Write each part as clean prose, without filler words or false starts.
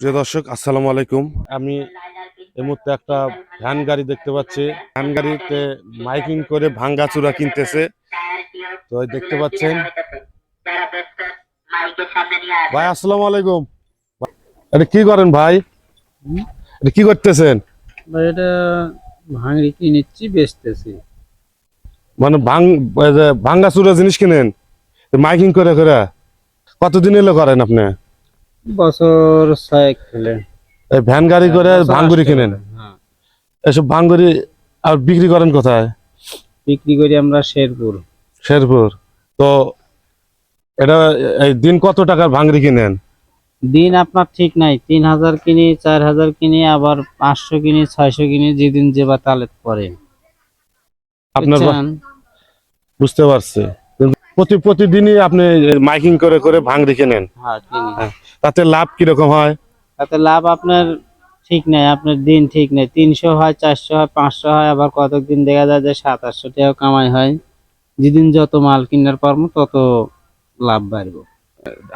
প্রিয় দর্শক, আসসালামু আলাইকুম। আমি এই মুহূর্তে একটা ভ্যান গাড়ি দেখতে পাচ্ছি। ভ্যান গাড়িতে মাইকিং করে ভাঙ্গাচুরা কিনতেছে। তো দেখতে পাচ্ছেন ভাই, আসসালামু আলাইকুম। এটা কি করেন ভাই? এটা কি করতেছেন? এটা ভাঙড়ি কিনেছি বেচতেছি। মানে ভাঙ্গাচুরা জিনিস কিনেন মাইকিং করে করে? কতদিন এলো করেন আপনি? বছর 6 খেলে এই ভ্যান গাড়ি করে ভাঙ্গুরি কিনেন? হ্যাঁ, এসব ভাঙ্গুরি আর বিক্রি করেন কোথায়? বিক্রি করি আমরা শেরপুর। শেরপুর। তো এটা এই দিন কত টাকার ভাঙ্গরি কিনেন? দিন আপনার ঠিক নাই, 3000 কিনি, 4000 কিনি, আবার 500 কিনি, 600 কিনি, যেদিন যে বা তালে পরে। আপনার বুঝছেন? বুঝতে পারছি, কিন্তু প্রতিদিনই আপনি মাইকিং করে করে ভাঙড়ি কেনেন। হ্যাঁ, কিনি। হ্যাঁ। তাতে লাভ কিরকম হয়? তাতে লাভ আপনার ঠিক নাই, আপনার দিন ঠিক নাই। 300 হয়, 400 হয়, 500 হয়, আবার কতদিন দেখা যায় যে 700-800 টাকা কামাই হয়। যেদিন যত মাল কিনার পারবো তত লাভ বাড়বো।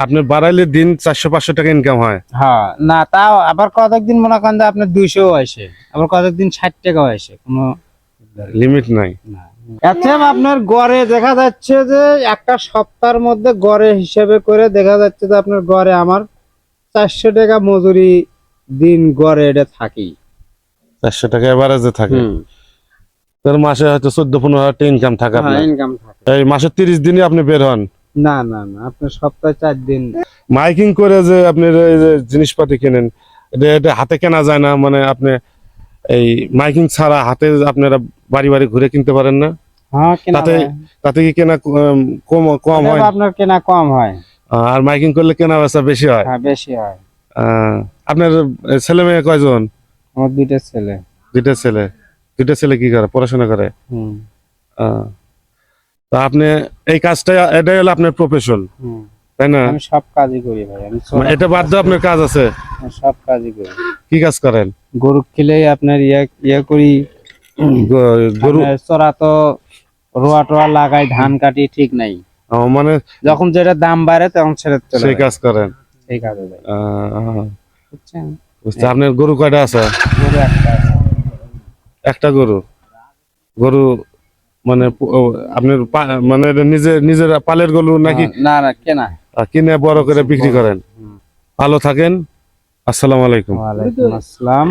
আপনি বাড়াইলে দিন 400-500 টাকা ইনকাম হয়? হ্যাঁ, না তাও আবার কতদিন মনে করেন যে আপনার 200 আসে, আবার কতদিন 60 টাকাও আসে, কোনো লিমিট নাই। না। আচ্ছা, আপনার গড়ে দেখা যাচ্ছে যে একটা সপ্তাহের মধ্যে গড়ে হিসেবে করে দেখা যাচ্ছে যে আপনার গড়ে আমার 400 টাকা মজুরি দিন গড়ে এটা থাকি। 400 টাকা এভারেজে থাকে। তার মাসে হয়তো 14-15 হাজার টাকা ইনকাম থাকে হ্যাঁ, আপনার। ইনকাম থাকে। এই মাসে 30 দিনই আপনি বের হন? না না না, আপনার সপ্তাহে 4 দিন। মাইকিং করে যে আপনি এই যে জিনিসপাতি কেনেন, এটা হাতে কেনা যায় না? মানে আপনি এই মাইকিং ছাড়া হাতে আপনারা বাড়ি বাড়ি ঘুরে কিনতে পারেন না? হ্যাঁ, কেনা তাতে যায়। তাতে কি কেনা কম কম হয়? আপনার কেনা কম হয়। আর মাইকিং করলে কেনা বেচা বেশি হয়? হ্যাঁ, বেশি হয়। আপনার ছেলে মেয়ে কয়জন? আমার 2টা ছেলে। দুইটা ছেলে। দুইটা ছেলে কি করে, পড়াশোনা করে? হুম আহ, তা আপনি এই কাজটা, এটাই হলো আপনার প্রফেশন, হুম তাই না? আমি সব কাজই করি ভাই, আমি এটা বাদ দিয়ে আপনার কাজ আছে? সব কাজই করি। কি কাজ করেন? গরু খেলেই আপনার ইয়া করি। গরু? আপনার চড়া তো রোয়া টোয়া লাগাই, ধান কাটি, ঠিক নাই। মানে যখন যেটা দাম বাড়ে তখন ছেড়ে চলে সেই যায়। কাজ করেন? সেই কাজে যাই। বুঝছেন? বুঝতে। আপনার গরু কয়টা আছে? গরু একটা আছে। একটা গরু? গরু মানে আপনার মানে এটা নিজের পালের গরু নাকি? না না, কেনা। কিনে বড় করে বিক্রি করেন? হুম। ভালো থাকেন। আসসালামু আলাইকুম। ওয়ালাইকুম আসসালাম।